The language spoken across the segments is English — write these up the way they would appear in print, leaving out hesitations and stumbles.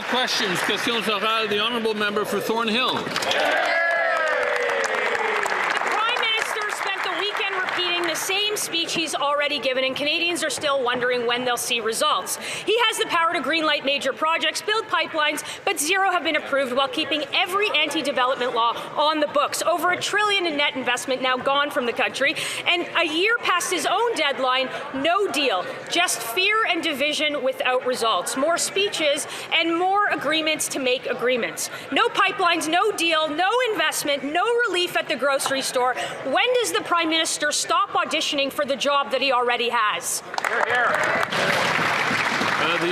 questions. Questions orales. The honourable member for Thornhill. Same speech he's already given, and Canadians are still wondering when they'll see results. He has the power to greenlight major projects, build pipelines, but zero have been approved while keeping every anti-development law on the books. Over $1 trillion in net investment now gone from the country, and a year past his own deadline, no deal. Just fear and division without results. More speeches and more agreements to make agreements. No pipelines, no deal, no investment, no relief at the grocery store. When does the Prime Minister stop auditioning for the job that he already has? The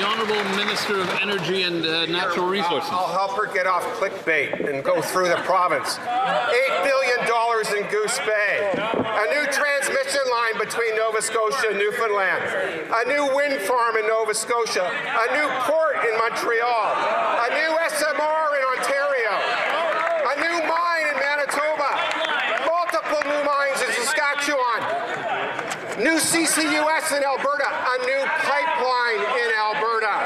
Honourable Minister of Energy and Natural Resources. I'll help her get off clickbait and go through the province. $8 billion in Goose Bay. A new transmission line between Nova Scotia and Newfoundland. A new wind farm in Nova Scotia. A new port in Montreal. A new SMR in Ontario. A new mine in Manitoba. Multiple new mines in Saskatchewan. New CCUS in Alberta, a new pipeline in Alberta.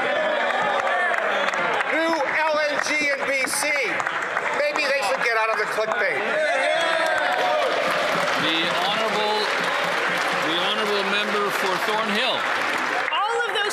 New LNG in BC. Maybe they should get out of the clickbait. The honourable member for Thornhill.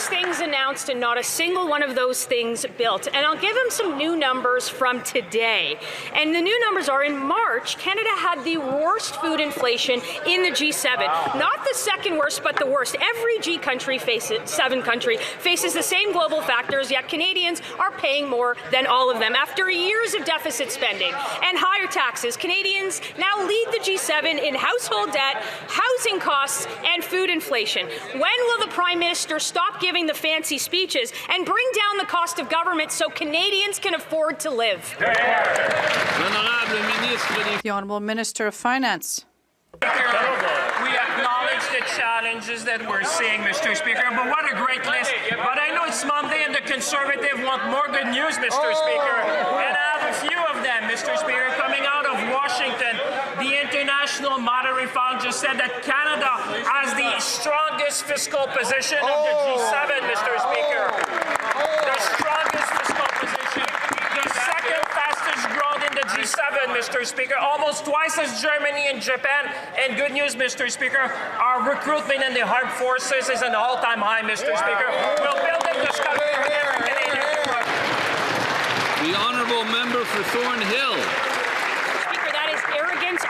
Things announced and not a single one of those things built. And I'll give him some new numbers from today. And the new numbers are, in March, Canada had the worst food inflation in the G7. Not the second worst, but the worst. Every G7 country faces the same global factors, yet Canadians are paying more than all of them. After years of deficit spending and higher taxes, Canadians now lead the G7 in household debt, housing costs, and food inflation. When will the Prime Minister stop giving the fancy speeches and bring down the cost of government so Canadians can afford to live? The Honourable Minister of Finance. We acknowledge the challenges that we're seeing, Mr. Speaker, but what a great list. But I know it's Monday and the Conservative want more good news, Mr. Speaker, and I have a few of them, Mr. Speaker. Coming out of Washington, the International Monetary Fund just said that Canada has the strongest fiscal position of the G7, Mr. Speaker. The strongest fiscal position. The second fastest growth in the G7, Mr. Speaker. Almost twice as Germany and Japan. And good news, Mr. Speaker, our recruitment in the armed forces is an all-time high, Mr. Speaker. We'll build up this country again for Canadians. The honourable member for Thornhill.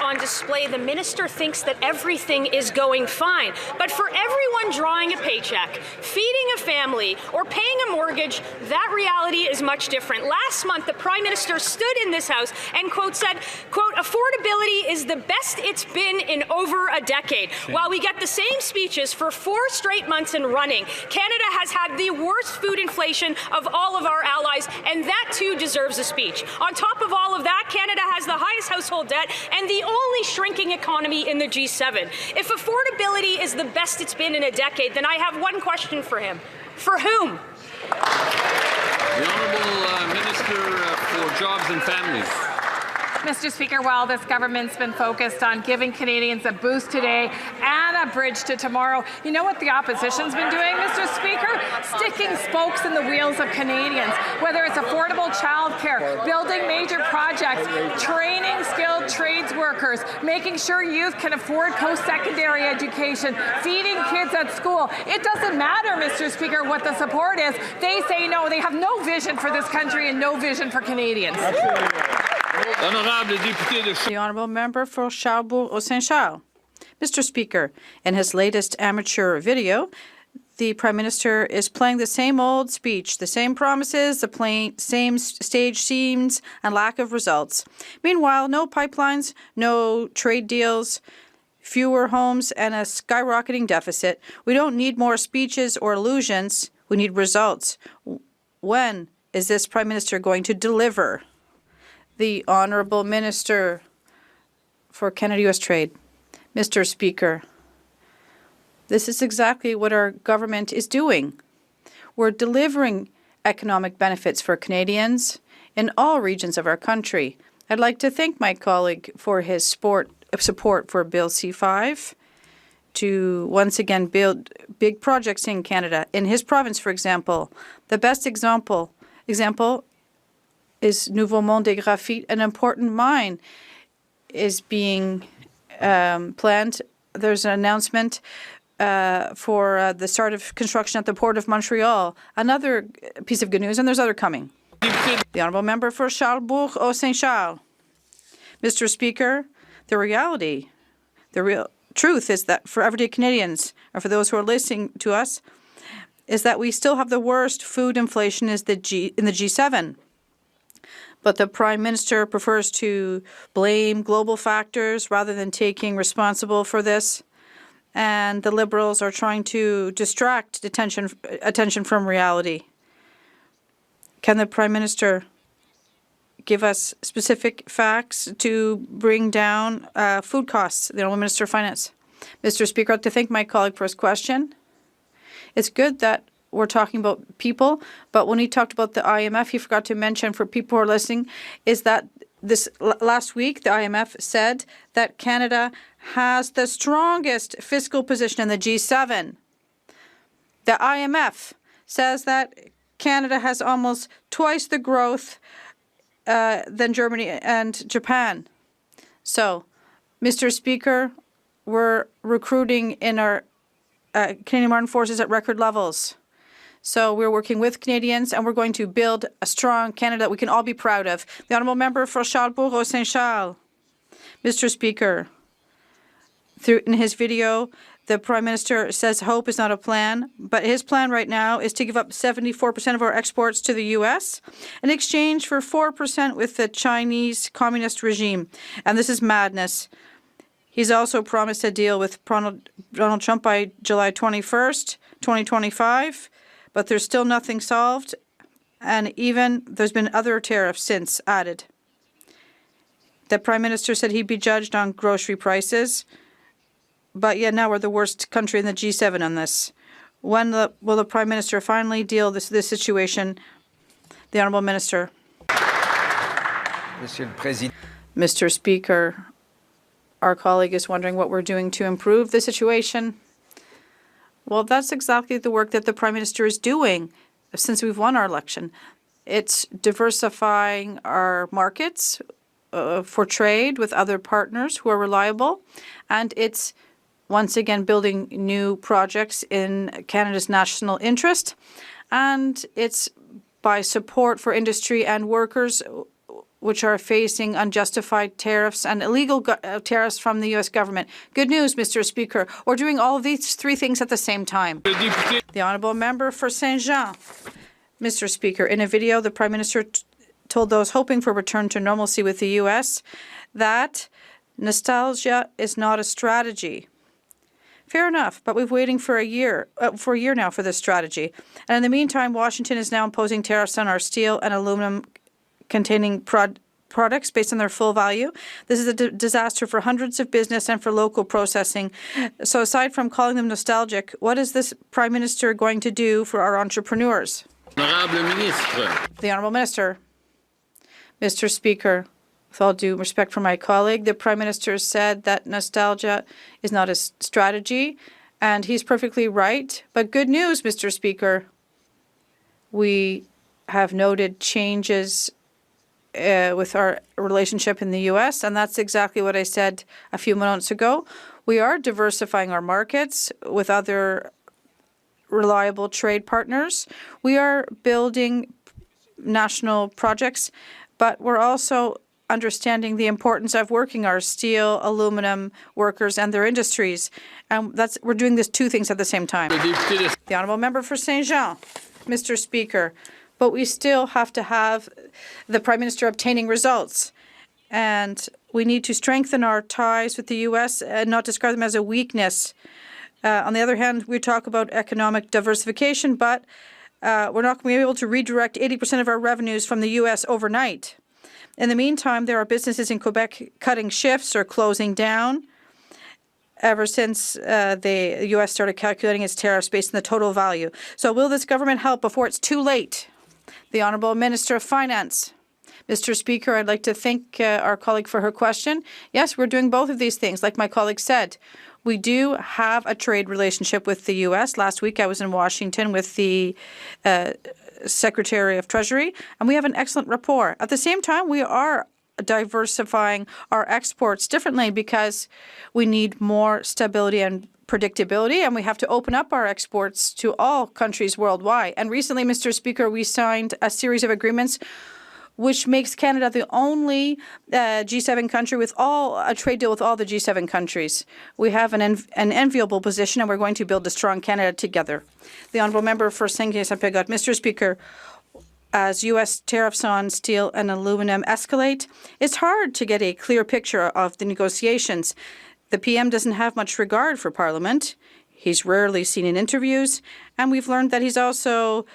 On display, the minister thinks that everything is going fine. But for everyone drawing a paycheck, feeding a family, or paying a mortgage, that reality is much different. Last month, the Prime Minister stood in this House and, quote, said, quote, affordability is the best it's been in over a decade. While we get the same speeches for 4 straight months in running, Canada has had the worst food inflation of all of our allies, and that too deserves a speech. On top of all of that, Canada has the highest household debt and the only shrinking economy in the G7. If affordability is the best it's been in a decade, then I have one question for him. For whom? The Honourable Minister for Jobs and Families. Mr. Speaker, while this government's been focused on giving Canadians a boost today and a bridge to tomorrow, you know what the opposition's been doing, Mr. Speaker? Sticking spokes in the wheels of Canadians, whether it's affordable childcare, building major projects, training skilled trades workers, making sure youth can afford post-secondary education, feeding kids at school. It doesn't matter, Mr. Speaker, what the support is. They say no. They have no vision for this country and no vision for Canadians. The honourable member for Charlebourg-Saint-Charles. Mr. Speaker, in his latest amateur video, the Prime Minister is playing the same old speech, the same promises, the same stage scenes, and lack of results. Meanwhile, no pipelines, no trade deals, fewer homes, and a skyrocketing deficit. We don't need more speeches or illusions. We need results. When is this Prime Minister going to deliver? The Honourable Minister for Canada-US Trade. Mr. Speaker, this is exactly what our government is doing. We're delivering economic benefits for Canadians in all regions of our country. I'd like to thank my colleague for his support for Bill C-5 to once again build big projects in Canada. In his province, for example, the best example example is Nouveau Monde des Graphites. An important mine is being planned. There's an announcement for the start of construction at the Port of Montreal. Another piece of good news, and there's other coming. The honourable member for Charlebourg-Saint-Charles. Mr. Speaker, the real truth is that for everyday Canadians, or for those who are listening to us, is that we still have the worst food inflation in the G7. But the Prime Minister prefers to blame global factors rather than taking responsible for this. And the Liberals are trying to distract attention from reality. Can the Prime Minister give us specific facts to bring down food costs? The Honourable Minister of Finance. Mr. Speaker, I'd like to thank my colleague for his question. It's good that we're talking about people, but when he talked about the IMF, he forgot to mention, for people who are listening, is that this last week the IMF said that Canada has the strongest fiscal position in the G7. The IMF says that Canada has almost twice the growth than Germany and Japan. So, Mr. Speaker, we're recruiting in our Canadian Armed Forces at record levels. So we're working with Canadians, and we're going to build a strong Canada that we can all be proud of. The honourable member for Charlebourg-Saint-Charles. Mr. Speaker, in his video, the Prime Minister says hope is not a plan, but his plan right now is to give up 74% of our exports to the U.S. in exchange for 4% with the Chinese Communist regime. And this is madness. He's also promised a deal with Donald Trump by July 21st, 2025, but there's still nothing solved, and even there's been other tariffs since added. The Prime Minister said he'd be judged on grocery prices, but yet now we're the worst country in the G7 on this. When will the Prime Minister finally deal with this situation? The Honourable Minister. Mr. Speaker, our colleague is wondering what we're doing to improve the situation. Well, that's exactly the work that the Prime Minister is doing since we've won our election. It's diversifying our markets for trade with other partners who are reliable, and it's once again building new projects in Canada's national interest, and it's by support for industry and workers which are facing unjustified tariffs and illegal tariffs from the U.S. government. Good news, Mr. Speaker. We're doing all of these three things at the same time. The honourable member for Saint-Jean. Mr. Speaker, in a video, the Prime Minister told those hoping for a return to normalcy with the U.S. that nostalgia is not a strategy. Fair enough, but we've waiting for a year now for this strategy. And in the meantime, Washington is now imposing tariffs on our steel and aluminum containing products based on their full value. This is a disaster for hundreds of business and for local processing. So aside from calling them nostalgic, what is this Prime Minister going to do for our entrepreneurs? The Honourable Minister. Mr. Speaker, with all due respect for my colleague, the Prime Minister said that nostalgia is not a strategy, and he's perfectly right. But good news, Mr. Speaker. We have noted changes with our relationship in the U.S., and that's exactly what I said a few moments ago. We are diversifying our markets with other reliable trade partners. We are building national projects, but we're also understanding the importance of working our steel, aluminum workers and their industries. And we're doing these two things at the same time. The honourable member for Saint-Jean. Mr. Speaker, but we still have to have the Prime Minister obtaining results. And we need to strengthen our ties with the U.S. and not discard them as a weakness. On the other hand, we talk about economic diversification, but we're not going to be able to redirect 80% of our revenues from the U.S. overnight. In the meantime, there are businesses in Quebec cutting shifts or closing down ever since the U.S. started calculating its tariffs based on the total value. So will this government help before it's too late? The Honourable Minister of Finance. Mr. Speaker, I'd like to thank our colleague for her question. Yes, we're doing both of these things. Like my colleague said, we do have a trade relationship with the U.S. Last week I was in Washington with the Secretary of Treasury, and we have an excellent rapport. At the same time, we are diversifying our exports differently because we need more stability and predictability, and we have to open up our exports to all countries worldwide. And recently, Mr. Speaker, we signed a series of agreements which makes Canada the only G7 country with a trade deal with all the G7 countries. We have an enviable position, and we're going to build a strong Canada together. The honourable member for Saint-Guy-Saint-Pégot. Mr. Speaker, as U.S. tariffs on steel and aluminum escalate, it's hard to get a clear picture of the negotiations. The PM doesn't have much regard for Parliament. He's rarely seen in interviews, and we've learned that he's also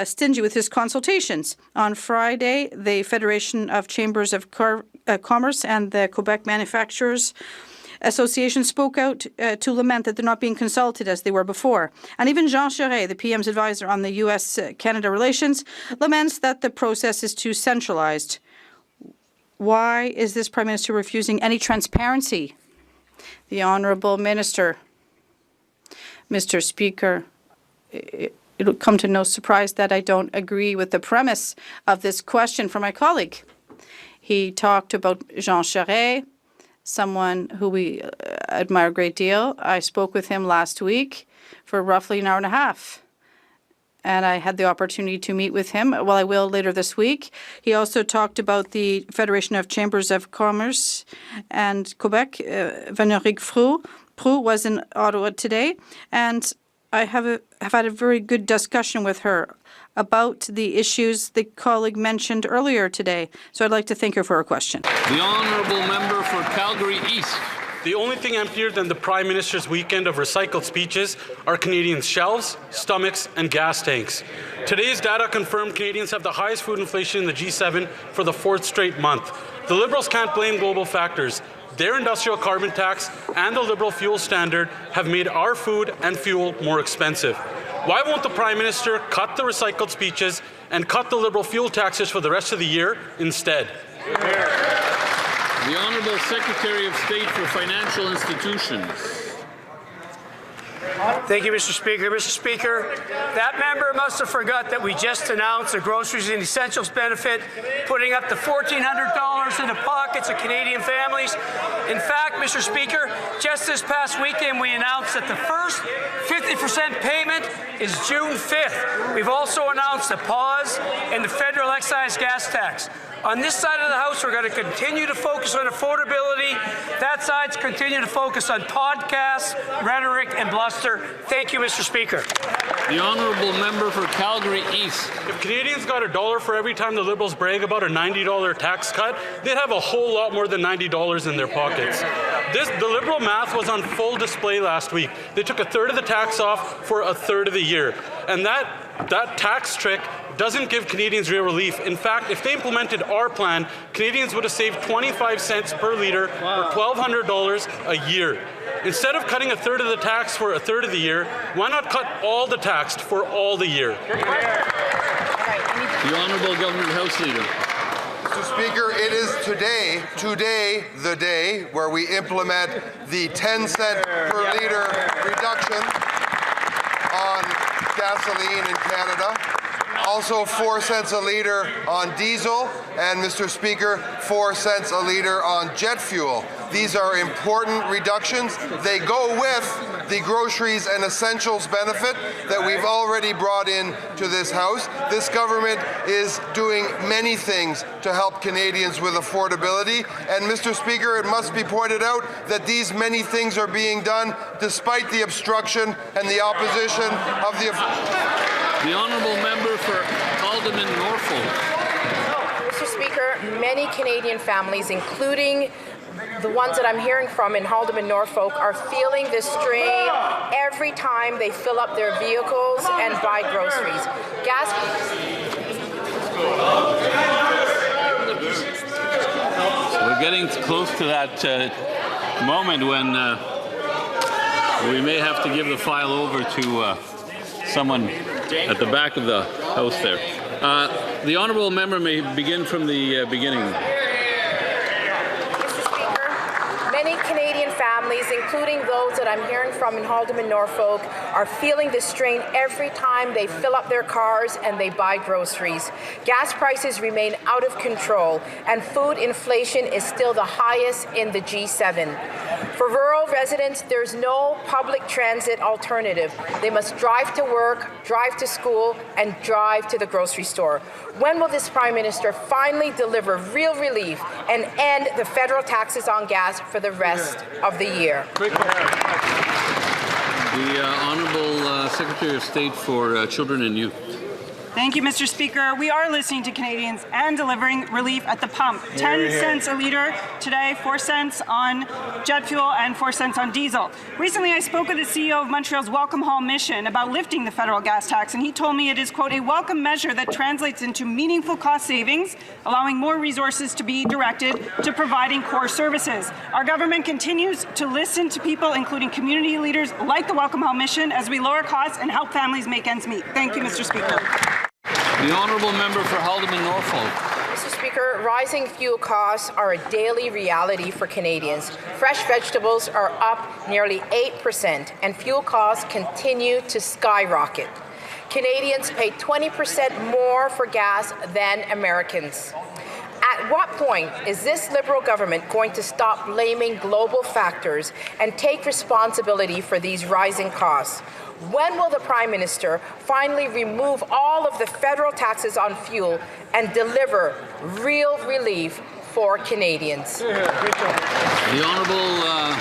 stingy with his consultations. On Friday, the Federation of Chambers of Commerce and the Quebec Manufacturers Association spoke out to lament that they're not being consulted as they were before. And even Jean Charest, the PM's advisor on the U.S.-Canada relations, laments that the process is too centralized. Why is this Prime Minister refusing any transparency? The Honourable Minister. Mr. Speaker, it'll come to no surprise that I don't agree with the premise of this question from my colleague. He talked about Jean Charest, someone who we admire a great deal. I spoke with him last week for roughly an hour and a half, and I had the opportunity to meet with him. Well, I will later this week. He also talked about the Federation of Chambers of Commerce and Quebec. Véronique Proulx was in Ottawa today, and I have had a very good discussion with her about the issues the colleague mentioned earlier today. So I'd like to thank her for her question. The honourable member for Calgary East. The only thing emptier than the Prime Minister's weekend of recycled speeches are Canadians' shelves, stomachs, and gas tanks. Today's data confirm Canadians have the highest food inflation in the G7 for the 4th straight month. The Liberals can't blame global factors. Their industrial carbon tax and the Liberal fuel standard have made our food and fuel more expensive. Why won't the Prime Minister cut the recycled speeches and cut the Liberal fuel taxes for the rest of the year instead? The Honourable Secretary of State for Financial Institutions. Thank you, Mr. Speaker. Mr. Speaker, that member must have forgot that we just announced the Groceries and Essentials benefit, putting up to $1,400 in the pockets of Canadian families. In fact, Mr. Speaker, just this past weekend we announced that the first 50% payment is June 5th. We've also announced a pause in the federal excise gas tax. On this side of the House, we're going to continue to focus on affordability. That side's continue to focus on podcasts, rhetoric, and bluster. Thank you, Mr. Speaker. The honourable member for Calgary East. If Canadians got $1 for every time the Liberals brag about a $90 tax cut, they'd have a whole lot more than $90 in their pockets. The Liberal math was on full display last week. They took a third of the tax off for a third of the year. And that tax trick doesn't give Canadians real relief. In fact, if they implemented our plan, Canadians would have saved 25 cents per litre or $1,200 a year. Instead of cutting a third of the tax for a third of the year, why not cut all the tax for all the year? The Honourable Government House Leader. Mr. Speaker, it is today the day where we implement the 10-cent per litre reduction on gasoline in Canada. Also 4 cents a litre on diesel, and Mr. Speaker, 4 cents a litre on jet fuel. These are important reductions. They go with the groceries and essentials benefit that we've already brought in to this House. This government is doing many things to help Canadians with affordability. And Mr. Speaker, it must be pointed out that these many things are being done despite the obstruction and the opposition of the Honourable Member for Alderman Norfolk. Mr. Speaker, many Canadian families, including the ones that I'm hearing from in Alderman Norfolk, are feeling this strain every time they fill up their vehicles and buy groceries. So we're getting close to that moment when we may have to give the file over to someone at the back of the House there. The Honourable Member may begin from the beginning. Mr. Speaker, many Canadian families, including those that I'm hearing from in Haldeman, Norfolk, are feeling the strain every time they fill up their cars and they buy groceries. Gas prices remain out of control, and food inflation is still the highest in the G7. For rural residents, there's no public transit alternative. They must drive to work, drive to school, and drive to the grocery store. When will this Prime Minister finally deliver real relief and end the federal taxes on gas for the rest of the year? The Honourable Secretary of State for Children and Youth. Thank you, Mr. Speaker. We are listening to Canadians and delivering relief at the pump. 10 cents a litre today, 4 cents on jet fuel and 4 cents on diesel. Recently, I spoke with the CEO of Montreal's Welcome Hall mission about lifting the federal gas tax, and he told me it is, quote, a welcome measure that translates into meaningful cost savings, allowing more resources to be directed to providing core services. Our government continues to listen to people, including community leaders like the Welcome Hall mission, as we lower costs and help families make ends meet. Thank you, Mr. Speaker. The Honourable Member for Haldeman Norfolk. Mr. Speaker, rising fuel costs are a daily reality for Canadians. Fresh vegetables are up nearly 8%, and fuel costs continue to skyrocket. Canadians pay 20% more for gas than Americans. At what point is this Liberal government going to stop blaming global factors and take responsibility for these rising costs? When will the Prime Minister finally remove all of the federal taxes on fuel and deliver real relief for Canadians? The Honourable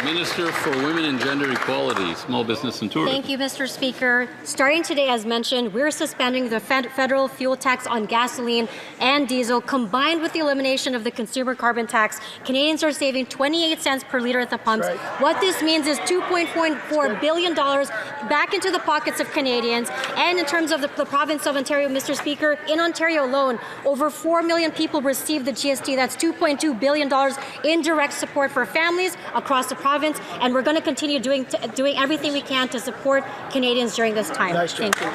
Minister for Women and Gender Equality, Small Business and Tourism. Thank you, Mr. Speaker. Starting today, as mentioned, we're suspending the federal fuel tax on gasoline and diesel. Combined with the elimination of the consumer carbon tax, Canadians are saving 28 cents per litre at the pumps. Right. What this means is $2.4 billion back into the pockets of Canadians. And in terms of the province of Ontario, Mr. Speaker, in Ontario alone, over 4 million people received the GST. That's $2.2 billion in direct support for families across the province. And we're going to continue doing everything we can to support Canadians during this time. Thank you.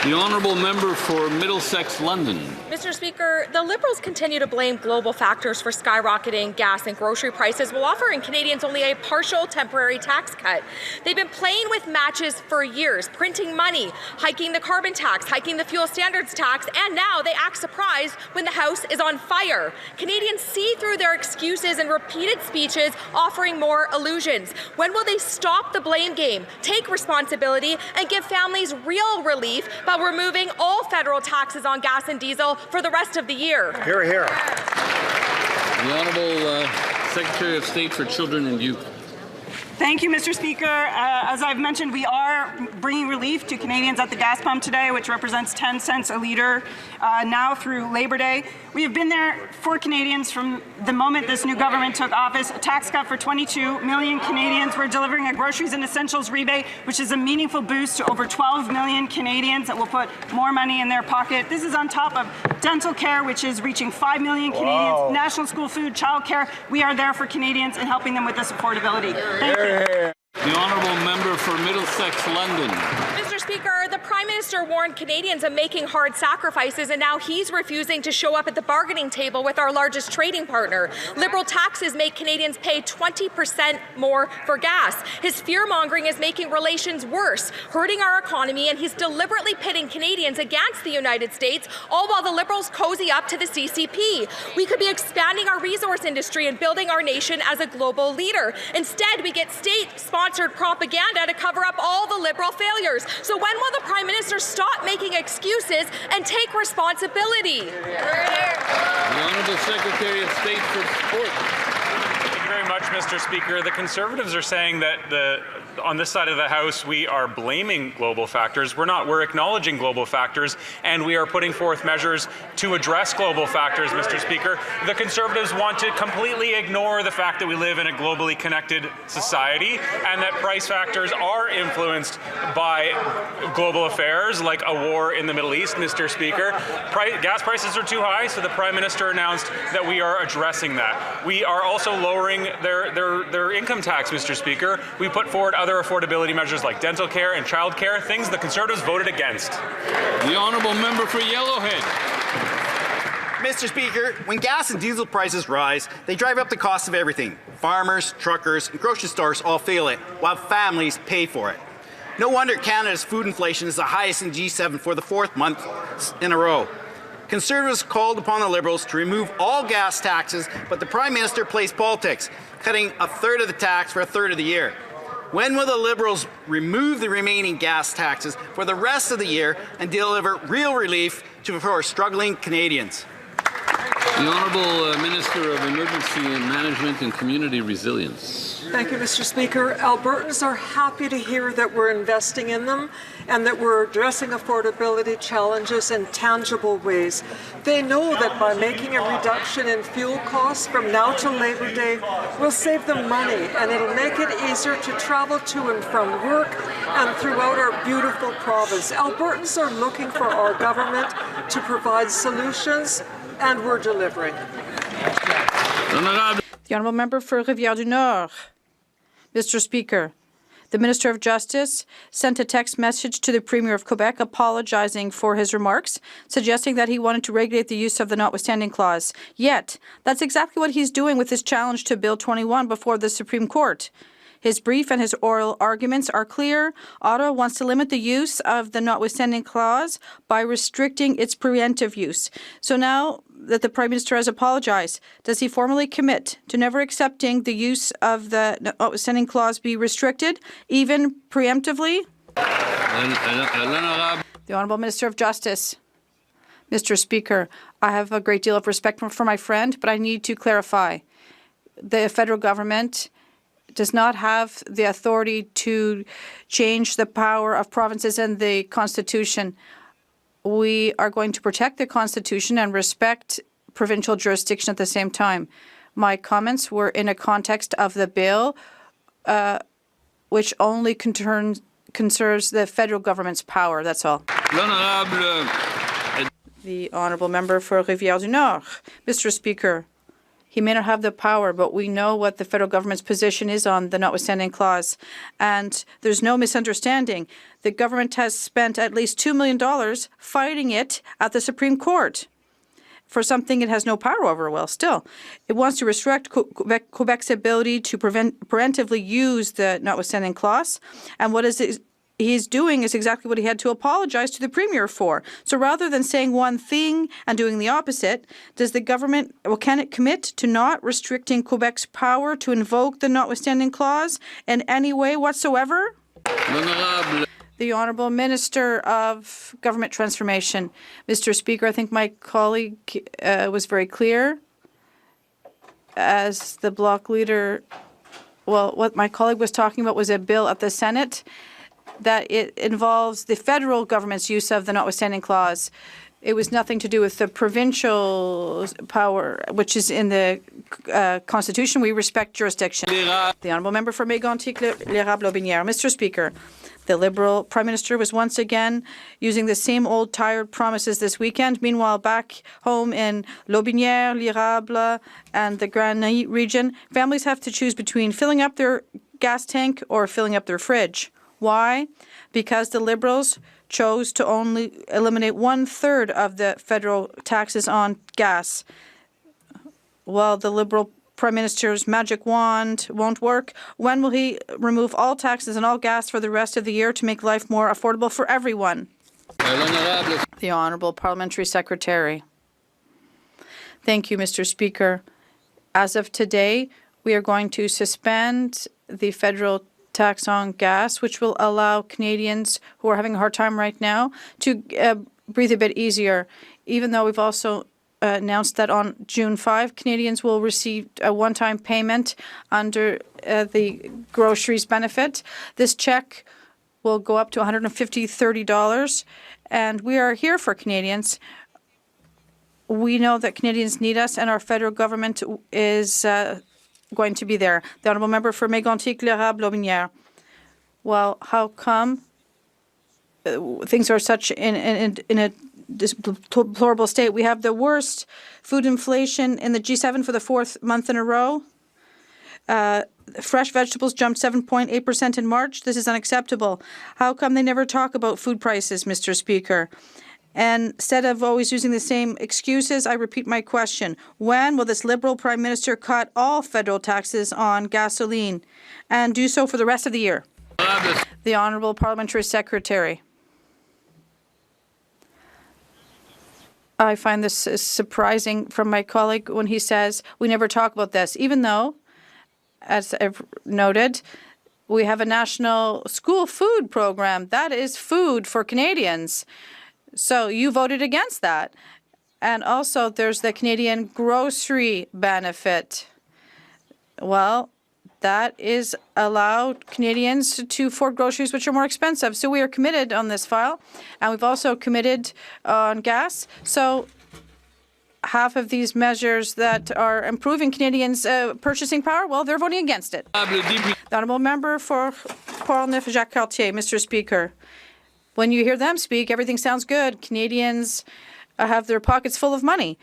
The Honourable Member for Middlesex, London. Mr. Speaker, the Liberals continue to blame global factors for skyrocketing gas and grocery prices while offering Canadians only a partial temporary tax cut. They've been playing with matches for years, printing money, hiking the carbon tax, hiking the fuel standards tax, and now they act surprised when the House is on fire. Canadians see through their excuses and repeated speeches offering more illusions. When will they stop the blame game, take responsibility, and give families real relief by removing all federal taxes on gas and diesel for the rest of the year? Hear, hear. The Honourable Secretary of State for Children and Youth. Thank you, Mr. Speaker. As I've mentioned, we are bringing relief to Canadians at the gas pump today, which represents 10 cents a litre now through Labour Day. We have been there for Canadians from the moment this new government took office. A tax cut for 22 million Canadians. We're delivering a groceries and essentials rebate, which is a meaningful boost to over 12 million Canadians that will put more money in their pocket. This is on top of dental care, which is reaching 5 million Canadians, national school food, child care. We are there for Canadians and helping them with this affordability. Thank you. The Honourable Member for Middlesex, London. Mr. Speaker, the Prime Minister warned Canadians of making hard sacrifices, and now he's refusing to show up at the bargaining table with our largest trading partner. Liberal taxes make Canadians pay 20% more for gas. His fear-mongering is making relations worse, hurting our economy, and he's deliberately pitting Canadians against the United States, all while the Liberals cozy up to the CCP. We could be expanding our resource industry and building our nation as a global leader. Instead, we get state-sponsored propaganda to cover up all the Liberal failures. So when will the Prime Minister stop making excuses and take responsibility? The Honourable Secretary of State for Sport. Thank you very much, Mr. Speaker. The Conservatives are saying that on this side of the House, we are blaming global factors. We're not. We're acknowledging global factors, and we are putting forth measures to address global factors, Mr. Speaker. The Conservatives want to completely ignore the fact that we live in a globally connected society and that price factors are influenced by global affairs like a war in the Middle East, Mr. Speaker. Gas prices are too high, so the Prime Minister announced that we are addressing that. We are also lowering their income tax, Mr. Speaker. We put forward other affordability measures like dental care and child care, things the Conservatives voted against. The Honourable Member for Yellowhead. Mr. Speaker, when gas and diesel prices rise, they drive up the cost of everything. Farmers, truckers, and grocery stores all feel it, while families pay for it. No wonder Canada's food inflation is the highest in G7 for the 4th month in a row. Conservatives called upon the Liberals to remove all gas taxes, but the Prime Minister plays politics, cutting a third of the tax for a third of the year. When will the Liberals remove the remaining gas taxes for the rest of the year and deliver real relief to our struggling Canadians? The Honourable Minister of Emergency Management and Community Resilience. Thank you, Mr. Speaker. Albertans are happy to hear that we're investing in them and that we're addressing affordability challenges in tangible ways. They know that by making a reduction in fuel costs from now till Labor Day, we'll save them money and it'll make it easier to travel to and from work and throughout our beautiful province. Albertans are looking for our government to provide solutions, and we're delivering. The Honourable Member for Rivière-du-Nord. Mr. Speaker, the Minister of Justice sent a text message to the Premier of Quebec apologizing for his remarks, suggesting that he wanted to regulate the use of the notwithstanding clause. Yet, that's exactly what he's doing with his challenge to Bill 21 before the Supreme Court. His brief and his oral arguments are clear. Ottawa wants to limit the use of the notwithstanding clause by restricting its preemptive use. So now that the Prime Minister has apologized, does he formally commit to never accepting the use of the notwithstanding clause be restricted, even preemptively? The Honourable Minister of Justice. Mr. Speaker, I have a great deal of respect for my friend, but I need to clarify. The federal government does not have the authority to change the power of provinces and the Constitution. We are going to protect the Constitution and respect provincial jurisdiction at the same time. My comments were in a context of the bill, which only concerns the federal government's power. That's all. The Honourable Member for Rivière-du-Nord. Mr. Speaker, he may not have the power, but we know what the federal government's position is on the notwithstanding clause. And there's no misunderstanding. The government has spent at least $2 million fighting it at the Supreme Court for something it has no power over. Well, still, it wants to restrict Quebec's ability to preemptively use the notwithstanding clause. And what he's doing is exactly what he had to apologize to the Premier for. So rather than saying one thing and doing the opposite, does the government, can it commit to not restricting Quebec's power to invoke the notwithstanding clause in any way whatsoever? The Honourable Minister of Government Transformation. Mr. Speaker, I think my colleague was very clear. As the bloc leader, well, what my colleague was talking about was a bill at the Senate that it involves the federal government's use of the notwithstanding clause. It was nothing to do with the provincial power, which is in the Constitution. We respect jurisdiction. The Honourable Member for Mégantic-Lérable-Lobinière. Mr. Speaker, the Liberal Prime Minister was once again using the same old tired promises this weekend. Meanwhile, back home in Lobinière, L'Érable, and the Grand Nid region, families have to choose between filling up their gas tank or filling up their fridge. Why? Because the Liberals chose to only eliminate 1/3 of the federal taxes on gas. Well, the Liberal Prime Minister's magic wand won't work. When will he remove all taxes on all gas for the rest of the year to make life more affordable for everyone? The Honourable Parliamentary Secretary. Thank you, Mr. Speaker. As of today, we are going to suspend the federal tax on gas, which will allow Canadians who are having a hard time right now to breathe a bit easier, even though we've also announced that on June 5, Canadians will receive a one-time payment under the groceries benefit. This check will go up to $150-$30, and we are here for Canadians. We know that Canadians need us, and our federal government is going to be there. The Honourable Member for Mégantic-Lérable-Lobinière. Well, how come things are such in a deplorable state? We have the worst food inflation in the G7 for the 4th month in a row. Fresh vegetables jumped 7.8% in March. This is unacceptable. How come they never talk about food prices, Mr. Speaker? And instead of always using the same excuses, I repeat my question. When will this Liberal Prime Minister cut all federal taxes on gasoline and do so for the rest of the year? The Honourable Parliamentary Secretary. I find this surprising from my colleague when he says we never talk about this, even though, as I've noted, we have a national school food program. That is food for Canadians. So you voted against that. And also there's the Canadian grocery benefit. Well, that is allowed Canadians to afford groceries which are more expensive. So we are committed on this file. And we've also committed on gas. So half of these measures that are improving Canadians' purchasing power, well, they're voting against it. The Honourable Member for Portneuf-Jacques-Cartier, Mr. Speaker. When you hear them speak, everything sounds good. Canadians have their pockets full of money.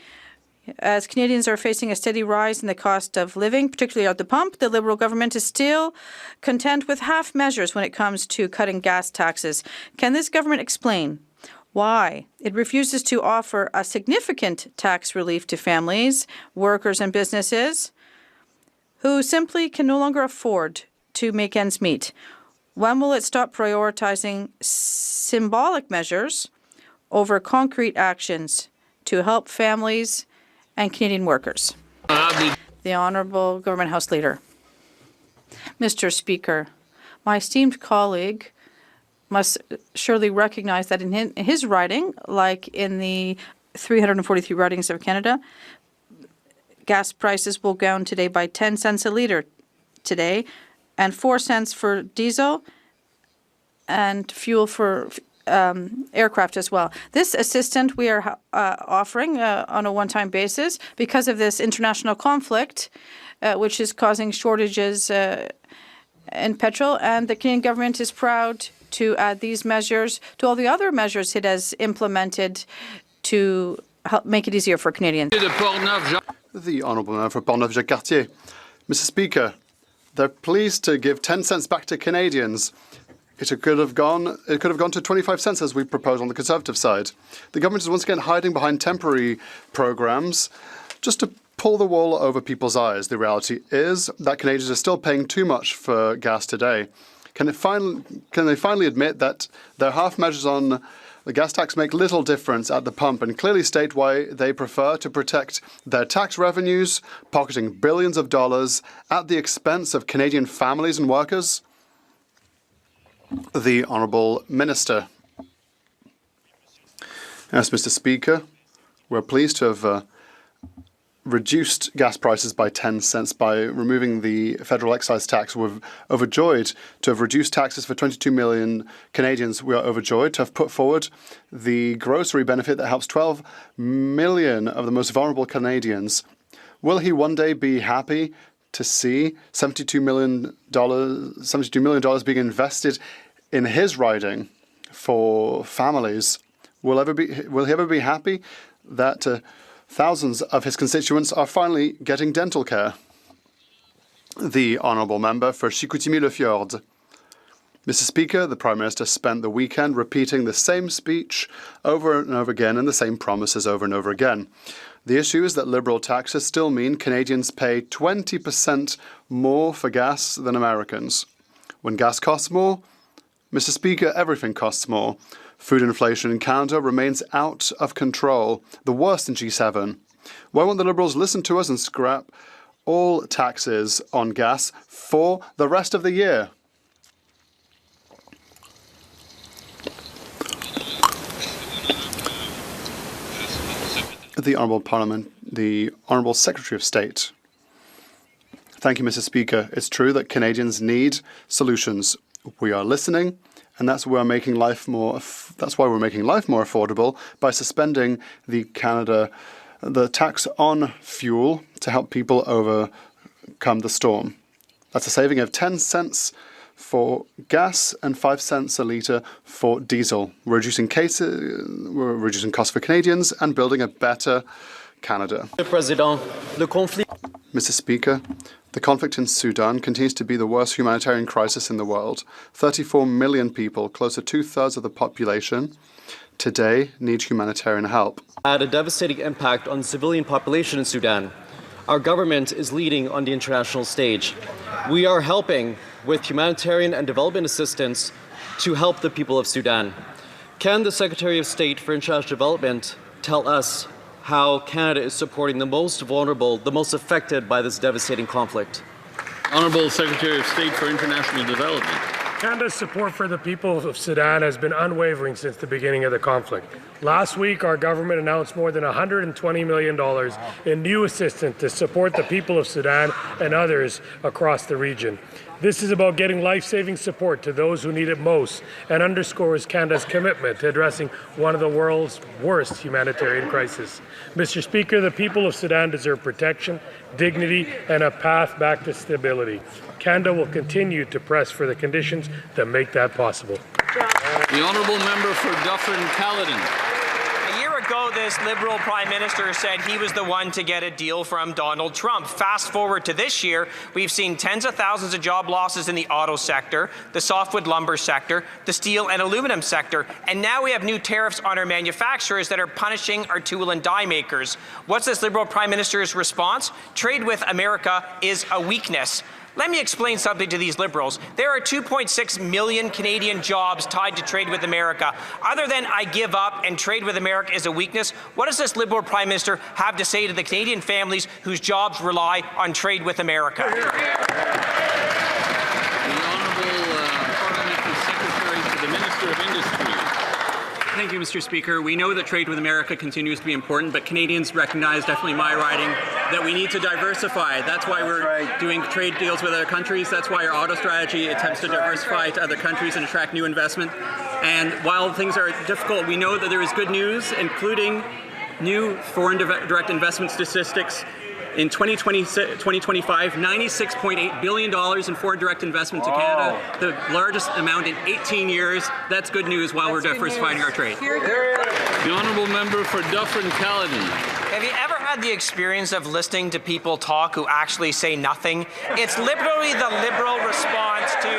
As Canadians are facing a steady rise in the cost of living, particularly at the pump, the Liberal government is still content with half measures when it comes to cutting gas taxes. Can this government explain why it refuses to offer a significant tax relief to families, workers and businesses who simply can no longer afford to make ends meet? When will it stop prioritizing symbolic measures over concrete actions to help families and Canadian workers? The Honourable Government House Leader. Mr. Speaker, my esteemed colleague must surely recognize that in his riding, like in the 343 ridings of Canada, gas prices will go down today by 10 cents a litre today, and 4 cents for diesel and fuel for aircraft as well. This assistance we are offering on a one-time basis because of this international conflict, which is causing shortages in petrol, and the Canadian government is proud to add these measures to all the other measures it has implemented to help make it easier for Canadians. The Honourable Member for Portneuf-Jacques-Cartier. Mr. Speaker, they're pleased to give 10 cents back to Canadians. It could have gone to 25 cents as we proposed on the Conservative side. The government is once again hiding behind temporary programs just to pull the wool over people's eyes. The reality is that Canadians are still paying too much for gas today. Can they finally admit that their half measures on the gas tax make little difference at the pump and clearly state why they prefer to protect their tax revenues, pocketing billions of dollars at the expense of Canadian families and workers? The Honourable Minister. Yes, Mr. Speaker, we're pleased to have reduced gas prices by 10 cents by removing the federal excise tax. We're overjoyed to have reduced taxes for 22 million Canadians. We are overjoyed to have put forward the grocery benefit that helps 12 million of the most vulnerable Canadians. Will he one day be happy to see $72 million being invested in his riding for families? Will he ever be happy that thousands of his constituents are finally getting dental care? The Honourable Member for Chicoutimi-Le-Fjord. Mr. Speaker, the Prime Minister spent the weekend repeating the same speech over and over again and the same promises over and over again. The issue is that Liberal taxes still mean Canadians pay 20% more for gas than Americans. When gas costs more, Mr. Speaker, everything costs more. Food inflation in Canada remains out of control, the worst in G7. Why won't the Liberals listen to us and scrap all taxes on gas for the rest of the year? The Honourable Secretary of State. Thank you, Mr. Speaker. It's true that Canadians need solutions. We are listening, and that's why we're making life more affordable by suspending the tax on fuel to help people overcome the storm. That's a saving of 10 cents for gas and 5 cents a litre for diesel. We're reducing costs for Canadians and building a better Canada. Mr. Speaker, the conflict in Sudan continues to be the worst humanitarian crisis in the world. 34 million people, close to 2/3 of the population, today need humanitarian help. Had a devastating impact on the civilian population in Sudan. Our government is leading on the international stage. We are helping with humanitarian and development assistance to help the people of Sudan. Can the Secretary of State for International Development tell us how Canada is supporting the most vulnerable, the most affected by this devastating conflict? Honourable Secretary of State for International Development. Canada's support for the people of Sudan has been unwavering since the beginning of the conflict. Last week, our government announced more than $120 million in new assistance to support the people of Sudan and others across the region. This is about getting life-saving support to those who need it most and underscores Canada's commitment to addressing one of the world's worst humanitarian crises. Mr. Speaker, the people of Sudan deserve protection, dignity, and a path back to stability. Canada will continue to press for the conditions that make that possible. The Honourable Member for Dufferin-Caledon. A year ago, this Liberal Prime Minister said he was the one to get a deal from Donald Trump. Fast forward to this year, we've seen tens of thousands of job losses in the auto sector, the softwood lumber sector, the steel and aluminum sector, and now we have new tariffs on our manufacturers that are punishing our tool and die makers. What's this Liberal Prime Minister's response? Trade with America is a weakness. Let me explain something to these Liberals. There are 2.6 million Canadian jobs tied to trade with America. Other than I give up and trade with America is a weakness, what does this Liberal Prime Minister have to say to the Canadian families whose jobs rely on trade with America? The Honourable Parliamentary Secretary to the Minister of Industry. Thank you, Mr. Speaker. We know that trade with America continues to be important, but Canadians recognize, definitely my riding, that we need to diversify. That's why we're doing trade deals with other countries. That's why our auto strategy attempts to diversify to other countries and attract new investment. And while things are difficult, we know that there is good news, including new foreign direct investment statistics. In 2025, $96.8 billion in foreign direct investment to Canada, the largest amount in 18 years. That's good news while we're diversifying our trade. The Honourable Member for Dufferin-Caledon. Have you ever had the experience of listening to people talk who actually say nothing? It's literally the Liberal response to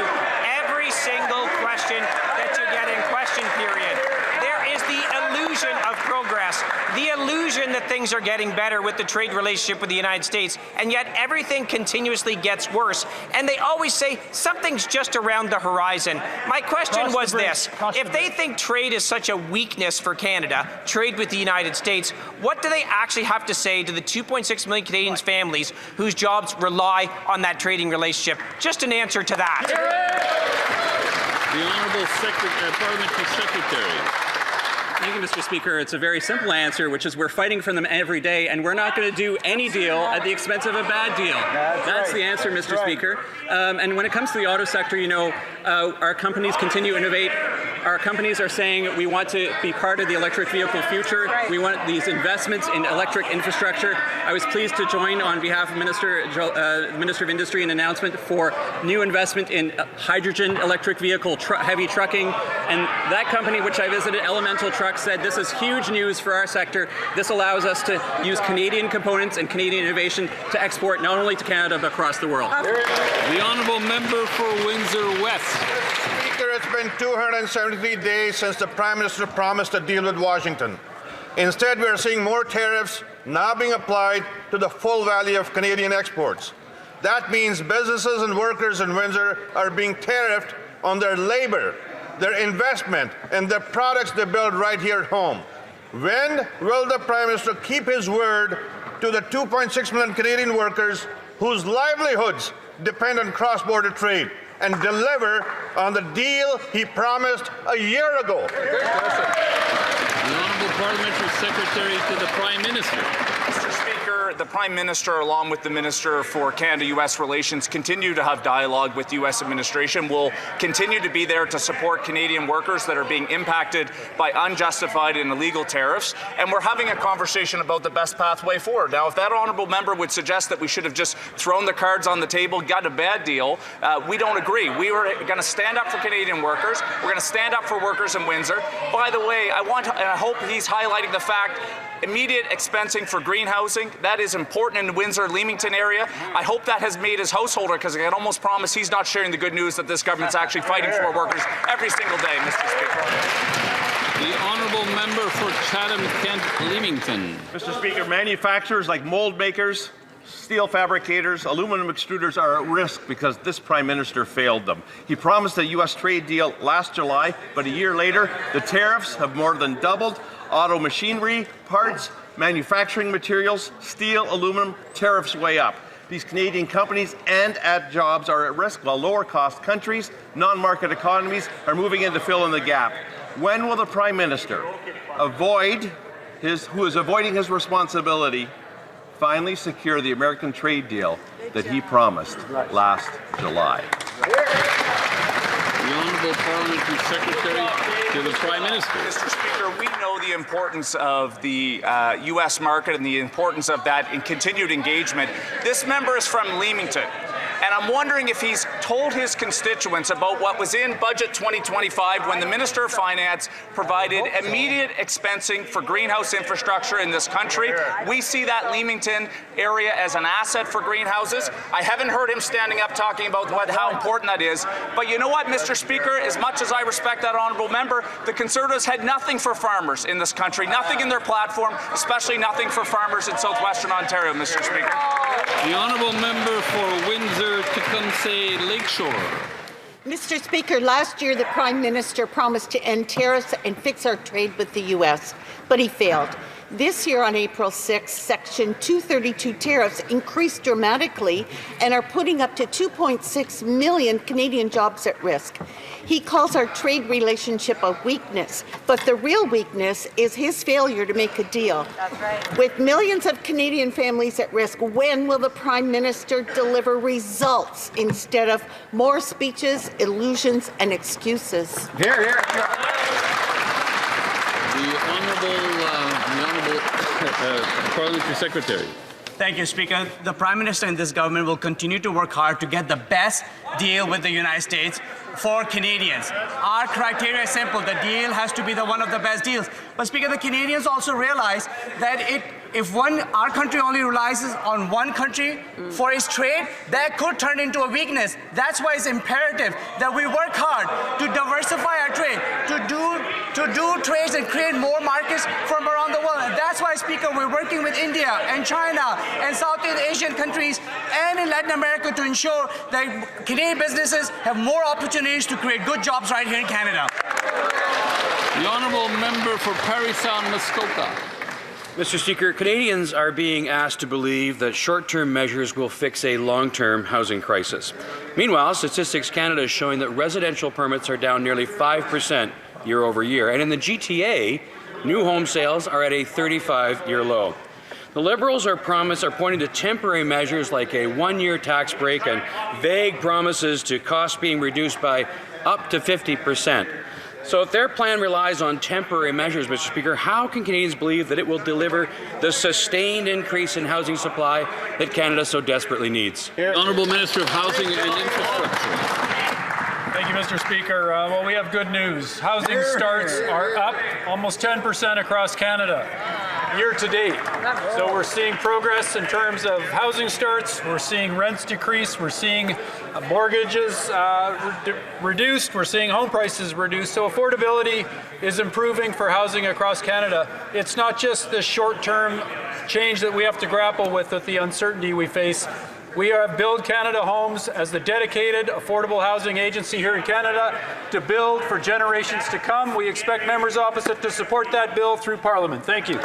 every single question that you get in question period. There is the illusion of progress, the illusion that things are getting better with the trade relationship with the United States, and yet everything continuously gets worse. And they always say something's just around the horizon. My question was this: if they think trade is such a weakness for Canada, trade with the United States, what do they actually have to say to the 2.6 million Canadian families whose jobs rely on that trading relationship? Just an answer to that. The Honourable Parliamentary Secretary. Thank you, Mr. Speaker. It's a very simple answer, which is we're fighting for them every day, and we're not going to do any deal at the expense of a bad deal. That's the answer, Mr. Speaker. And when it comes to the auto sector, you know, our companies continue to innovate. Our companies are saying we want to be part of the electric vehicle future. We want these investments in electric infrastructure. I was pleased to join on behalf of Minister of Industry an announcement for new investment in hydrogen electric vehicle heavy trucking. And that company, which I visited, Elemental Trucks, said this is huge news for our sector. This allows us to use Canadian components and Canadian innovation to export not only to Canada but across the world. The Honourable Member for Windsor West. Speaker, it's been 273 days since the Prime Minister promised a deal with Washington. Instead, we are seeing more tariffs now being applied to the full value of Canadian exports. That means businesses and workers in Windsor are being tariffed on their labor, their investment, and the products they build right here at home. When will the Prime Minister keep his word to the 2.6 million Canadian workers whose livelihoods depend on cross-border trade and deliver on the deal he promised a year ago? The Honourable Parliamentary Secretary to the Prime Minister. Mr. Speaker, the Prime Minister, along with the Minister for Canada-US Relations, continue to have dialogue with the U.S. administration. We'll continue to be there to support Canadian workers that are being impacted by unjustified and illegal tariffs. And we're having a conversation about the best pathway forward. Now, if that honourable member would suggest that we should have just thrown the cards on the table, got a bad deal, we don't agree. We were going to stand up for Canadian workers. We're going to stand up for workers in Windsor. By the way, I hope he's highlighting the fact immediate expensing for greenhousing. That is important in the Windsor-Leamington area. I hope that has made his householder, because I can almost promise he's not sharing the good news that this government's actually fighting for workers every single day, Mr. Speaker. The The honourable member for Chatham-Kent-Leamington. Mr. Speaker, manufacturers like mold makers, steel fabricators, aluminum extruders are at risk because this Prime Minister failed them. He promised a U.S. trade deal last July, but a year later, the tariffs have more than doubled. Auto machinery, parts, manufacturing materials, steel, aluminum, tariffs way up. These Canadian companies and jobs are at risk, while lower-cost countries, non-market economies are moving in to fill in the gap. When will the Prime Minister who is avoiding his responsibility, finally secure the American trade deal that he promised last July? The Honourable Parliamentary Secretary to the Prime Minister. Mr. Speaker, we know the importance of the U.S. market and the importance of that in continued engagement. This member is from Leamington, and I'm wondering if he's told his constituents about what was in Budget 2025 when the Minister of Finance provided immediate expensing for greenhouse infrastructure in this country. We see that Leamington area as an asset for greenhouses. I haven't heard him standing up talking about how important that is. But you know what, Mr. Speaker, as much as I respect that honourable member, the Conservatives had nothing for farmers in this country, nothing in their platform, especially nothing for farmers in southwestern Ontario, Mr. Speaker. The honourable member for Windsor-Tecumseh Lakeshore. Mr. Speaker, last year the Prime Minister promised to end tariffs and fix our trade with the U.S., but he failed. This year on April 6, Section 232 tariffs increased dramatically and are putting up to 2.6 million Canadian jobs at risk. He calls our trade relationship a weakness, but the real weakness is his failure to make a deal. That's right. With millions of Canadian families at risk, when will the Prime Minister deliver results instead of more speeches, illusions, and excuses? Here, here. The Honourable Parliamentary Secretary. Thank you, Speaker. The Prime Minister and this government will continue to work hard to get the best deal with the United States for Canadians. Our criteria is simple. The deal has to be one of the best deals. But, Speaker, the Canadians also realize that if our country only relies on one country for its trade, that could turn into a weakness. That's why it's imperative that we work hard to diversify our trade, to do trades and create more markets from around the world. And that's why, Speaker, we're working with India and China and Southeast Asian countries and in Latin America to ensure that Canadian businesses have more opportunities to create good jobs right here in Canada. The honourable member for Parry Sound Muskoka. Mr. Speaker, Canadians are being asked to believe that short-term measures will fix a long-term housing crisis. Meanwhile, Statistics Canada is showing that residential permits are down nearly 5% year over year, and in the GTA, new home sales are at a 35-year low. The Liberals are pointing to temporary measures like a one-year tax break and vague promises to costs being reduced by up to 50%. So if their plan relies on temporary measures, Mr. Speaker, how can Canadians believe that it will deliver the sustained increase in housing supply that Canada so desperately needs? Honourable Minister of Housing and Infrastructure. Thank you, Mr. Speaker. Well, we have good news. Housing starts are up almost 10% across Canada year to date. So we're seeing progress in terms of housing starts. We're seeing rents decrease. We're seeing mortgages reduced. We're seeing home prices reduced. So affordability is improving for housing across Canada. It's not just the short-term change that we have to grapple with the uncertainty we face. We have Build Canada Homes as the dedicated affordable housing agency here in Canada to build for generations to come. We expect members opposite to support that bill through Parliament. Thank you.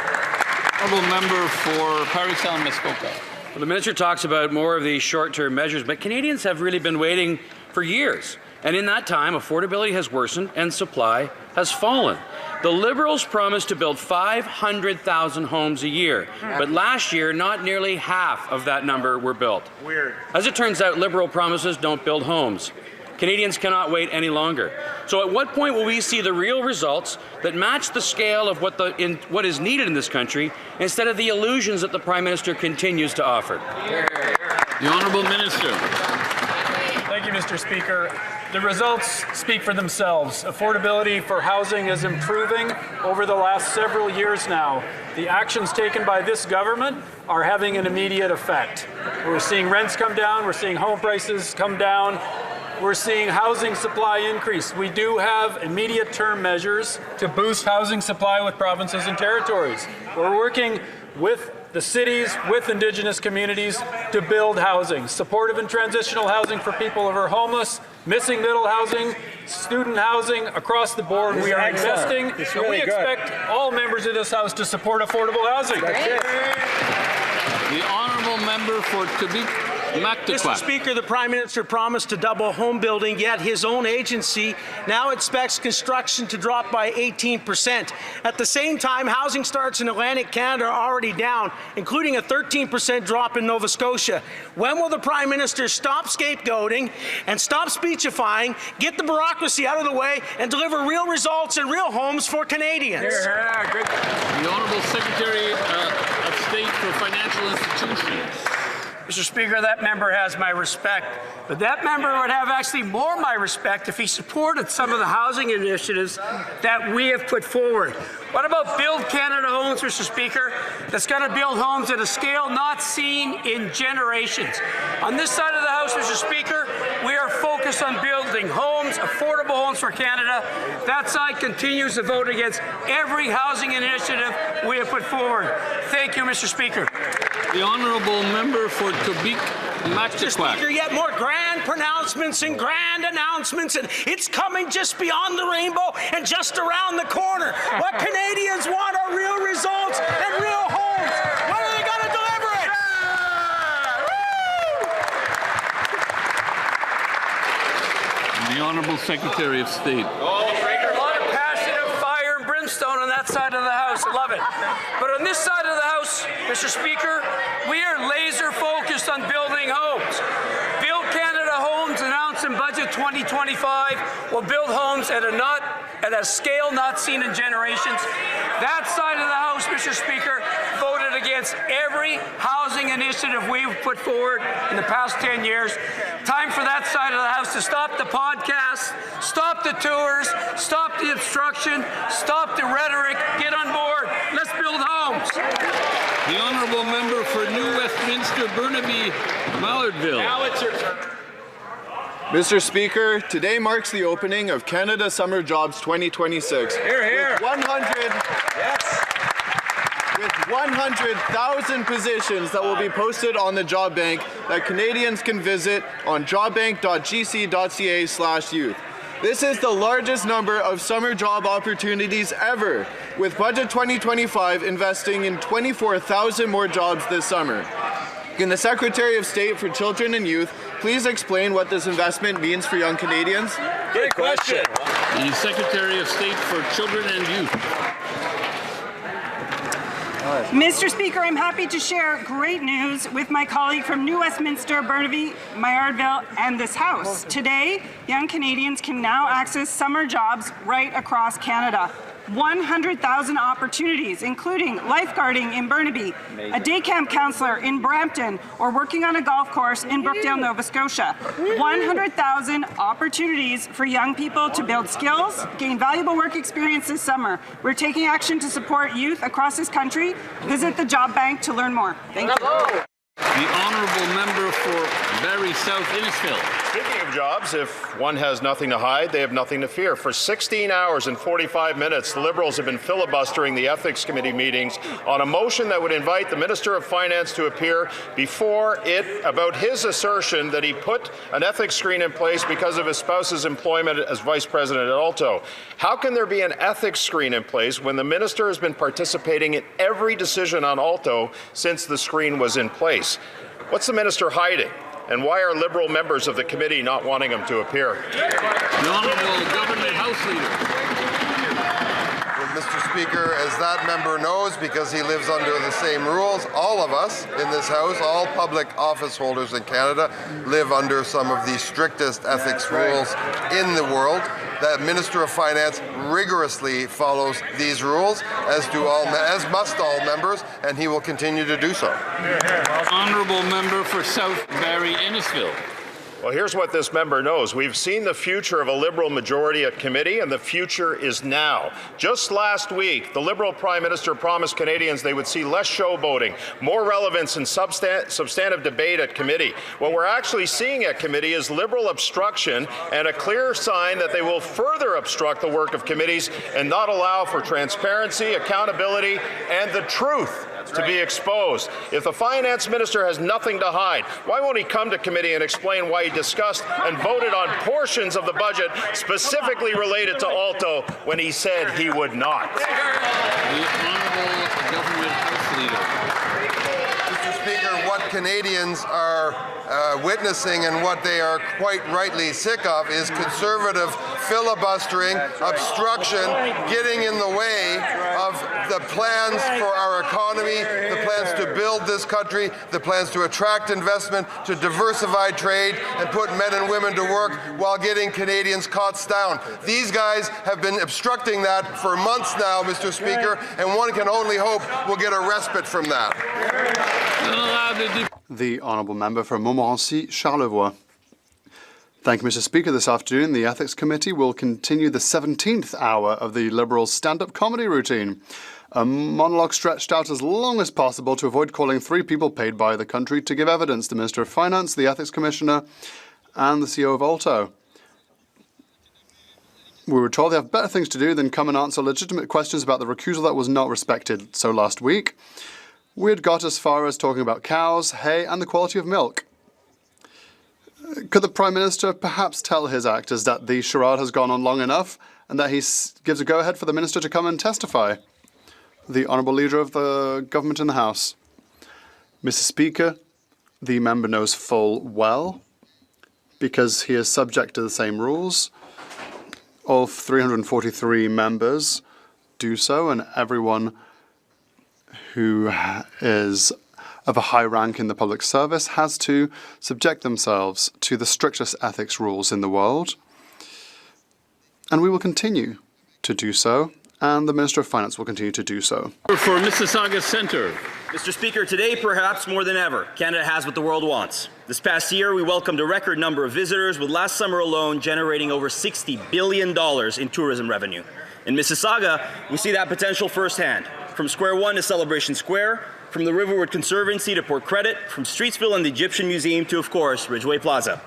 Honourable member for Parry Sound Muskoka. Well, the minister talks about more of these short-term measures, but Canadians have really been waiting for years. And in that time, affordability has worsened and supply has fallen. The Liberals promised to build 500,000 homes a year, but last year, not nearly half of that number were built. Weird. As it turns out, Liberal promises don't build homes. Canadians cannot wait any longer. So at what point will we see the real results that match the scale of what is needed in this country instead of the illusions that the Prime Minister continues to offer? The Honourable Minister. Thank you, Mr. Speaker. The results speak for themselves. Affordability for housing is improving over the last several years now. The actions taken by this government are having an immediate effect. We're seeing rents come down, we're seeing home prices come down. we're seeing housing supply increase. We do have immediate term measures to boost housing supply with provinces and territories. We're working with the cities, with Indigenous communities to build housing, supportive and transitional housing for people who are homeless, missing middle housing, student housing, across the board. We are investing, and we expect all members of this House to support affordable housing. The honourable member for Quebec. Mr. Speaker, the Prime Minister promised to double home building, yet his own agency now expects construction to drop by 18%. At the same time, housing starts in Atlantic Canada are already down, including a 13% drop in Nova Scotia. When will the Prime Minister stop scapegoating and stop speechifying, get the bureaucracy out of the way, and deliver real results and real homes for Canadians? The Honourable Secretary of State for Financial Institutions. Mr. Speaker, that member has my respect, but that member would have actually more my respect if he supported some of the housing initiatives that we have put forward. What about Build Canada Homes, Mr. Speaker, that's going to build homes at a scale not seen in generations? On this side of the House, Mr. Speaker, we are focused on building homes, affordable homes for Canada. That side continues to vote against every housing initiative we have put forward. Thank you, Mr. Speaker. The honourable member for Quebec, Mr. Speaker, yet more grand pronouncements and grand announcements, and it's coming just beyond the rainbow and just around the corner. What Canadians want are real results and real homes. When are they going to deliver it? The Honourable Secretary of State. A lot of passion and fire and brimstone on that side of the House. I love it. But on this side of the House, Mr. Speaker, we are laser focused on building homes. Build Canada Homes, announced in Budget 2025, will build homes at a scale not seen in generations. That side of the House, Mr. Speaker, voted against every housing initiative we've put forward in the past 10 years. Time for that side of the House to stop the podcasts, stop the tours, stop the obstruction, stop the rhetoric, get on board. Let's build homes. The honourable member for New Westminster, Burnaby, Mallardville. Now it's your turn. Mr. Speaker, today marks the opening of Canada Summer Jobs 2026. Here, here. With 100,000 positions that will be posted on the Job Bank that Canadians can visit on jobbank.gc.ca/youth. This is the largest number of summer job opportunities ever, with Budget 2025 investing in 24,000 more jobs this summer. Can the Secretary of State for Children and Youth please explain what this investment means for young Canadians? Good question. The Secretary of State for Children and Youth. Mr. Speaker, I'm happy to share great news with my colleague from New Westminster, Burnaby, Mallardville, and this House. Today, young Canadians can now access summer jobs right across Canada. 100,000 opportunities, including lifeguarding in Burnaby, a day camp counselor in Brampton, or working on a golf course in Brookdale, Nova Scotia. 100,000 opportunities for young people to build skills, gain valuable work experience this summer. We're taking action to support youth across this country. Visit the Job Bank to learn more. Thank you. The honourable member for Barrie South Innisfil. Speaking of jobs, if one has nothing to hide, they have nothing to fear. For 16 hours and 45 minutes, the Liberals have been filibustering the Ethics Committee meetings on a motion that would invite the Minister of Finance to appear before it about his assertion that he put an ethics screen in place because of his spouse's employment as Vice President at Alto. How can there be an ethics screen in place when the Minister has been participating in every decision on Alto since the screen was in place? What's the Minister hiding? And why are Liberal members of the committee not wanting him to appear? The Honourable Government House Leader. Well, Mr. Speaker, as that member knows, because he lives under the same rules, all of us in this House, all public office holders in Canada, live under some of the strictest ethics rules in the world. The Minister of Finance rigorously follows these rules, as must all members, and he will continue to do so. Honourable member for South Barrie Innisfil. Well, here's what this member knows. We've seen the future of a Liberal majority at committee, and the future is now. Just last week, the Liberal Prime Minister promised Canadians they would see less showboating, more relevance and substantive debate at committee. What we're actually seeing at committee is Liberal obstruction and a clear sign that they will further obstruct the work of committees and not allow for transparency, accountability, and the truth to be exposed. If the Finance Minister has nothing to hide, why won't he come to committee and explain why he discussed and voted on portions of the budget specifically related to Alto when he said he would not? The Honourable Government House Leader. Mr. Speaker, what Canadians are witnessing and what they are quite rightly sick of is Conservative filibustering, obstruction, getting in the way of the plans for our economy, the plans to build this country, the plans to attract investment, to diversify trade and put men and women to work while getting Canadians' costs down. These guys have been obstructing that for months now, Mr. Speaker, and one can only hope we'll get a respite from that. The Honourable Member for Montmorency-Charlevoix. Thank you, Mr. Speaker. This afternoon, the Ethics Committee will continue the 17th hour of the Liberals' stand-up comedy routine. A monologue stretched out as long as possible to avoid calling three people paid by the country to give evidence: the Minister of Finance, the Ethics Commissioner, and the CEO of Alto. We were told they have better things to do than come and answer legitimate questions about the recusal that was not respected. So last week, we had got as far as talking about cows, hay, and the quality of milk. Could the Prime Minister perhaps tell his actors that the charade has gone on long enough and that he gives a go-ahead for the Minister to come and testify? The Honourable Leader of the Government in the House. Mr. Speaker, the member knows full well, because he is subject to the same rules. All 343 members do so, and everyone who is of a high rank in the public service has to subject themselves to the strictest ethics rules in the world. And we will continue to do so, and the Minister of Finance will continue to do so. For Mississauga Centre. Mr. Speaker, today, perhaps more than ever, Canada has what the world wants. This past year, we welcomed a record number of visitors, with last summer alone generating over $60 billion in tourism revenue. In Mississauga, we see that potential firsthand. From Square One to Celebration Square, from the Riverwood Conservancy to Port Credit, from Streetsville and the Egyptian Museum to, of course, Ridgeway Plaza.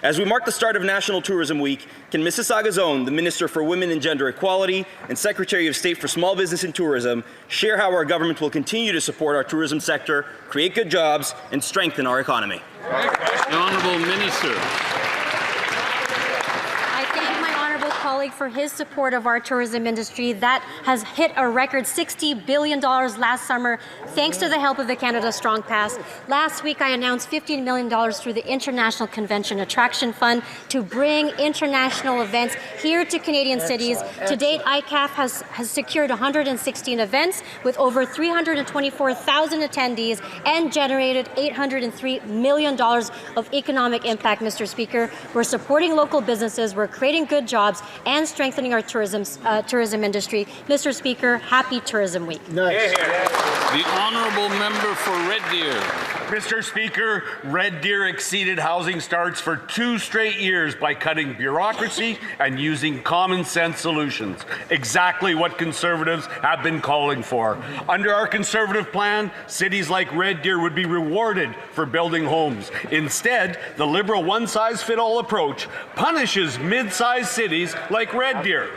As we mark the start of National Tourism Week, can Mississauga's own, the Minister for Women and Gender Equality and Secretary of State for Small Business and Tourism, share how our government will continue to support our tourism sector, create good jobs, and strengthen our economy? The Honourable Minister. Colleague for his support of our tourism industry that has hit a record $60 billion last summer thanks to the help of the Canada Strong Pass. Last week I announced $15 million through the International Convention Attraction Fund to bring international events here to Canadian cities. To date, ICAF has secured 116 events with over 324,000 attendees and generated $803 million of economic impact, Mr. Speaker. We're supporting local businesses, we're creating good jobs, and strengthening our tourism industry. Mr. Speaker, happy Tourism Week. Nice. The Honourable Member for Red Deer. Mr. Speaker, Red Deer exceeded housing starts for 2 straight years by cutting bureaucracy and using common sense solutions. Exactly what Conservatives have been calling for. Under our Conservative plan, cities like Red Deer would be rewarded for building homes. Instead, the Liberal one-size-fits-all approach punishes mid-sized cities like Red Deer,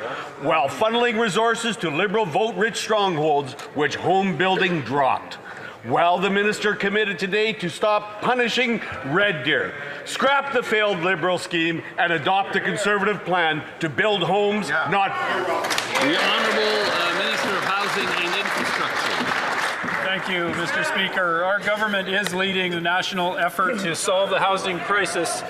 while funneling resources to Liberal vote-rich strongholds, which home building dropped. Well, the Minister committed today to stop punishing Red Deer, scrap the failed Liberal scheme, and adopt a Conservative plan to build homes, not... The Honourable Minister of Housing and Infrastructure. Thank you, Mr. Speaker. Our government is leading the national effort to solve the housing crisis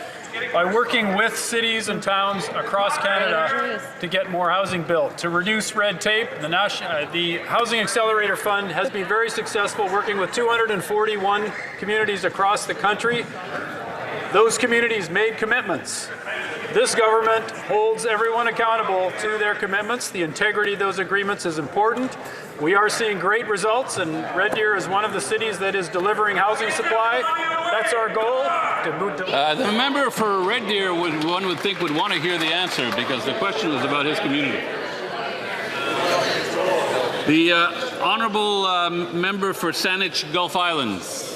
by working with cities and towns across Canada to get more housing built. To reduce red tape, the Housing Accelerator Fund has been very successful, working with 241 communities across the country. Those communities made commitments. This government holds everyone accountable to their commitments. The integrity of those agreements is important. We are seeing great results, and Red Deer is one of the cities that is delivering housing supply. That's our goal. The member for Red Deer, one would think, would want to hear the answer because the question was about his community. The honourable member for Saanich Gulf Islands.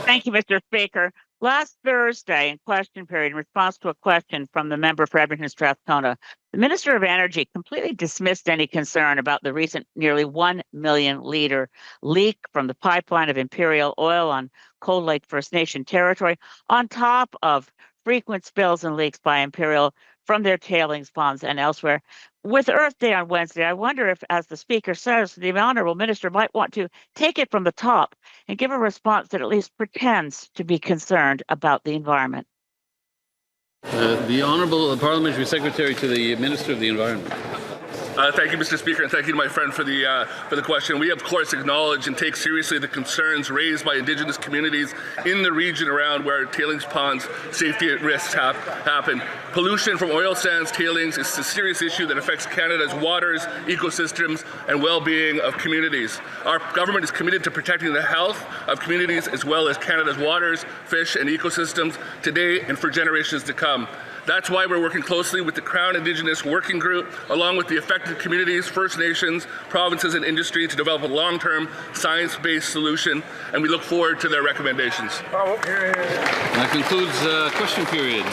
Thank you, Mr. Speaker. Last Thursday, in question period, in response to a question from the member for Edmonton Strathcona, the Minister of Energy completely dismissed any concern about the recent nearly 1 million litre leak from the pipeline of Imperial Oil on Cold Lake First Nation territory, on top of frequent spills and leaks by Imperial from their tailings ponds and elsewhere. With Earth Day on Wednesday, I wonder if, as the Speaker says, the Honourable Minister might want to take it from the top and give a response that at least pretends to be concerned about the environment. The Honourable Parliamentary Secretary to the Minister of the Environment. Thank you, Mr. Speaker, and thank you to my friend for the question. We, of course, acknowledge and take seriously the concerns raised by Indigenous communities in the region around where tailings ponds safety risks happen. Pollution from oil sands tailings is a serious issue that affects Canada's waters, ecosystems, and well-being of communities. Our government is committed to protecting the health of communities as well as Canada's waters, fish, and ecosystems today and for generations to come. That's why we're working closely with the Crown Indigenous Working Group, along with the affected communities, First Nations, provinces, and industry to develop a long-term, science-based solution, and we look forward to their recommendations. That concludes question period.